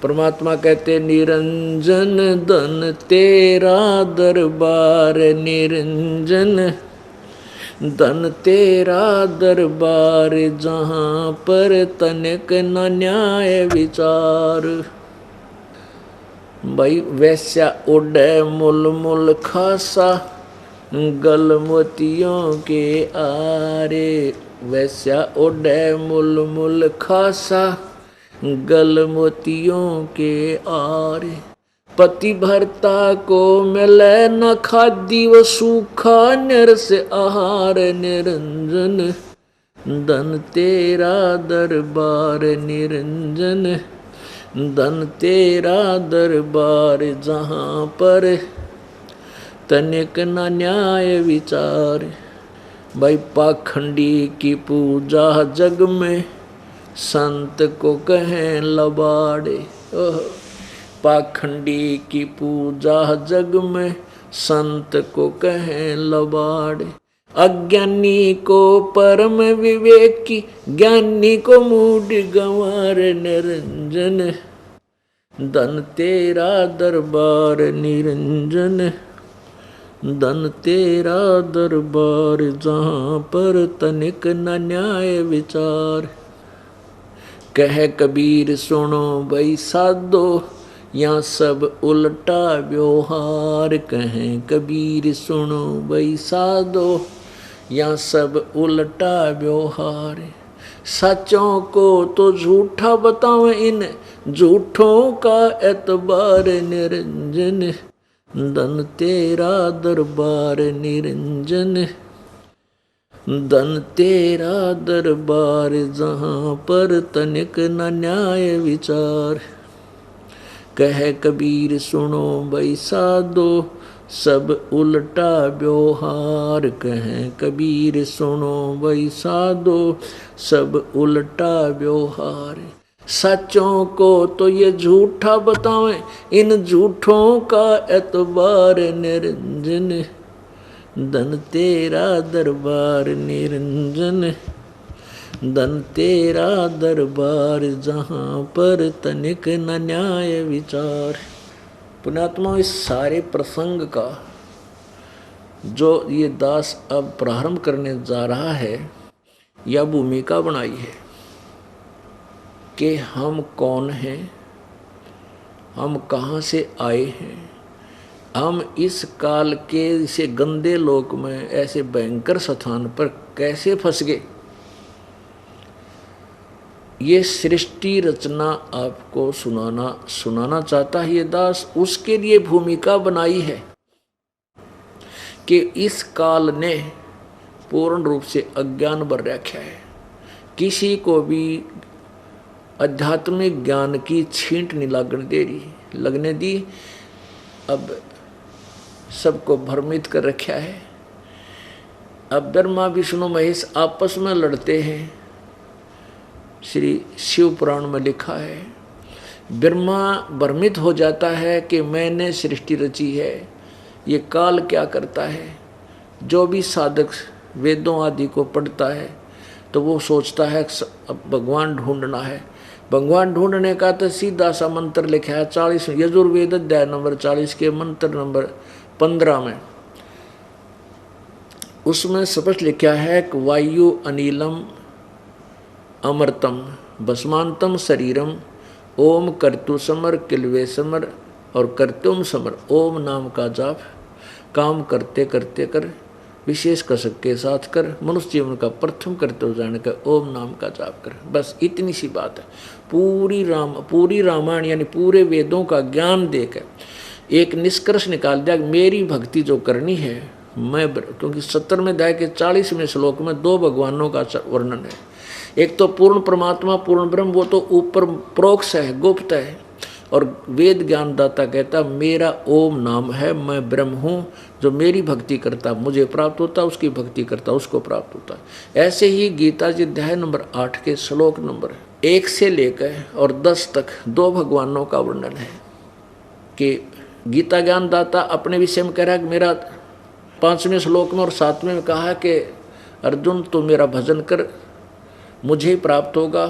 परमात्मा कहते निरंजन धन तेरा दरबार, निरंजन धन तेरा दरबार, जहाँ पर तनिक न न्याय विचार। भाई वैश्या उड़े मुल मुल खासा, गलमोतियों के आरे। वैश्या उड़े मुल मुल खासा, गलमोतियों के आरे। पति भरता को मिले न खादी, वो सूखा निरस आहार। निरंजन धन तेरा दरबार, निरंजन धन तेरा दरबार, जहाँ पर तनिक न न्याय विचार। भाई पाखंडी की पूजा जग में, संत को कहें लबाड़े। पाखंडी की पूजा जग में, संत को कहें लबाड़े। अज्ञानी को परम विवेकी, ज्ञानी को मूढ़ गंवार। निरंजन धन तेरा दरबार, निरंजन धन तेरा दरबार, जहाँ पर तनिक न न्याय विचार। कह कबीर सुनो भाई साधो, यहाँ सब उल्टा व्यवहार। कहें कबीर सुनो भाई साधो, यहाँ सब उल्टा व्यवहार। सच्चों को तो झूठा बताओ, इन झूठों का एतबार। निरंजन धन तेरा दरबार, निरंजन धन तेरा दरबार, जहाँ पर तनिक न न्याय विचार। कह कबीर सुनो भाई साधो, सब उल्टा व्यवहार। कहें कबीर सुनो भाई साधो, सब उल्टा व्यवहार। सच्चों को तो ये झूठा बतावें, इन झूठों का एतबार। निरंजन धन तेरा दरबार, निरंजन धन तेरा दरबार, जहाँ पर तनिक न न्याय विचार। पुण्यात्मा, इस सारे प्रसंग का जो ये दास अब प्रारंभ करने जा रहा है, यह भूमिका बनाई है कि हम कौन हैं, हम कहाँ से आए हैं, हम इस काल के इसे गंदे लोक में ऐसे भयंकर स्थान पर कैसे फंस गए। ये सृष्टि रचना आपको सुनाना चाहता है ये दास। उसके लिए भूमिका बनाई है कि इस काल ने पूर्ण रूप से अज्ञान भर रखा है। किसी को भी आध्यात्मिक ज्ञान की छींट नहीं लगने दी। अब सबको भ्रमित कर रखा है। अब ब्रह्मा विष्णु महेश आपस में लड़ते हैं। श्री शिव पुराण में लिखा है, ब्रह्मा भ्रमित हो जाता है कि मैंने सृष्टि रची है, ये काल क्या करता है। जो भी साधक वेदों आदि को पढ़ता है तो वो सोचता है अब भगवान ढूंढना है। भगवान ढूंढने का तो सीधा सा मंत्र लिखा है 40 यजुर्वेद अध्याय नंबर 40 के मंत्र नंबर 15 में। उसमें स्पष्ट लिखा है कि वायु अनिलम अमृतम भस्मांतम शरीरम, ओम कर्तु समर किलवे समर और कर्तुम समर। ओम नाम का जाप काम करते करते कर, विशेष कसक के साथ कर, मनुष्य जीवन का प्रथम कर्तव्य जान कर ओम नाम का जाप कर। बस इतनी सी बात है। पूरी रामायण यानी पूरे वेदों का ज्ञान देकर एक निष्कर्ष निकाल दिया, मेरी भक्ति जो करनी है मैं, क्योंकि 70वें अध्याय के 40वें श्लोक में 2 भगवानों का वर्णन है। एक तो पूर्ण परमात्मा पूर्ण ब्रह्म, वो तो ऊपर प्रोक्ष है, गुप्त है। और वेद ज्ञानदाता कहता मेरा ओम नाम है, मैं ब्रह्म हूँ, जो मेरी भक्ति करता मुझे प्राप्त होता, उसकी भक्ति करता उसको प्राप्त होता। ऐसे ही गीता जी अध्याय नंबर 8 के श्लोक नंबर 1 से लेकर और 10 तक 2 भगवानों का वर्णन है कि गीता ज्ञानदाता अपने विषय में कह रहा है कि मेरा 5वें श्लोक में और 7वें में कहा है कि अर्जुन तू मेरा भजन कर, मुझे ही प्राप्त होगा,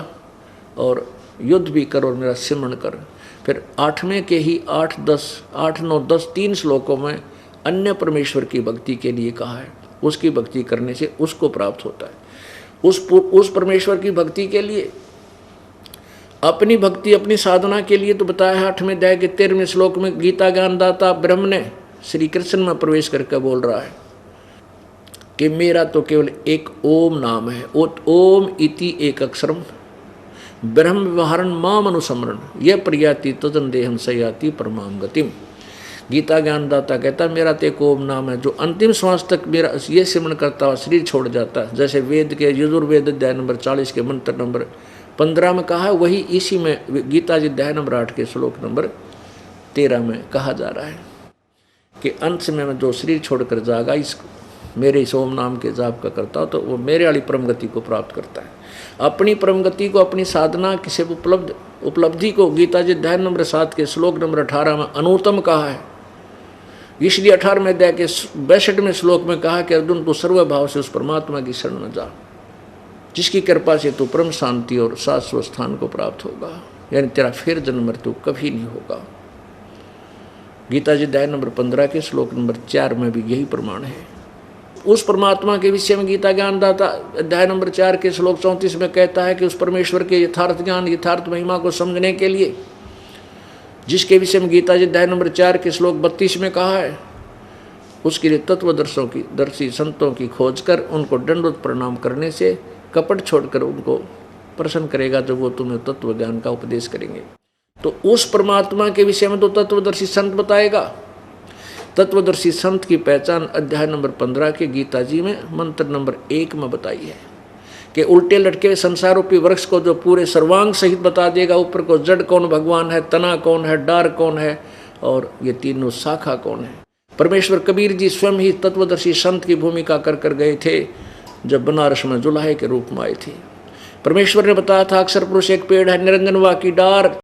और युद्ध भी कर और मेरा सिमरण कर। फिर 8वें के ही 8, 10, 8, 9, 10 3 श्लोकों में अन्य परमेश्वर की भक्ति के लिए कहा है। उसकी भक्ति करने से उसको प्राप्त होता है। उस परमेश्वर की भक्ति के लिए, अपनी भक्ति अपनी साधना के लिए तो बताया है 8वें अध्याय के 13वें श्लोक में। गीता ज्ञानदाता ब्रह्म ने श्री कृष्ण में प्रवेश करके बोल रहा है कि मेरा तो केवल एक ओम नाम है। ओम इति एक अक्षरम ब्रह्म व्यवहारन माम अनुसमरण यह प्रयाति तदन देहम सयाति परमाम गतिम। गीता ज्ञानदाता कहता है मेरा तो एक ओम नाम है, जो अंतिम श्वास तक मेरा ये सिमरण करता हुआ शरीर छोड़ जाता है। जैसे वेद के यजुर्वेद अध्याय नंबर 40 के मंत्र नंबर 15 में कहा है, वही इसी में गीता जी अध्याय नंबर 8 के श्लोक नंबर 13 में कहा जा रहा है कि अंत में मैं जो शरीर छोड़कर जागा इस मेरे इस ओम नाम के जाप का करता हूँ, तो वो मेरे वाली परम गति को प्राप्त करता है। अपनी परम गति को, अपनी साधना किसी उपलब्धि को गीता जी अध्याय नंबर 7 के श्लोक नंबर 18 में अनुत्तम कहा है। इसलिए 18वें अध्याय के 62वें श्लोक में कहा कि अर्जुन तू सर्वभाव से उस परमात्मा की शरण में जा, जिसकी कृपा से तू परम शांति और शाश्वत स्थान को प्राप्त होगा, यानी तेरा फिर जन्म मृत्यु कभी नहीं होगा। गीता जी अध्याय नंबर 15 के श्लोक नंबर 4 में भी यही प्रमाण है। उस परमात्मा के विषय में गीता ज्ञानदाता अध्याय नंबर 4 के श्लोक 34 में कहता है कि उस परमेश्वर के यथार्थ ज्ञान, यथार्थ महिमा को समझने के लिए, जिसके विषय में गीता जी अध्याय नंबर 4 के श्लोक 32 में कहा है, उसके लिए तत्वदर्शी संतों की खोज कर उनको दंडवत प्रणाम करने से कपट छोड़कर उनको प्रसन्न करेगा, जब वो तुम्हें तत्व ज्ञान का उपदेश करेंगे। तो उस परमात्मा के विषय में तो तत्वदर्शी संत बताएगा। तत्वदर्शी संत की पहचान अध्याय नंबर 15 के गीता जी में मंत्र नंबर 1 में बताई है कि उल्टे लटके हुए संसार रूपी वृक्ष को जो पूरे सर्वांग सहित बता देगा, ऊपर को जड़ कौन भगवान है, तना कौन है, डार कौन है और ये तीनों शाखा कौन है। परमेश्वर कबीर जी स्वयं ही तत्वदर्शी संत की भूमिका कर गए थे जब बनारस में जुलाहे के रूप में आए थे। परमेश्वर ने बताया था अक्षर पुरुष एक पेड़ है, निरंजन वा की डार,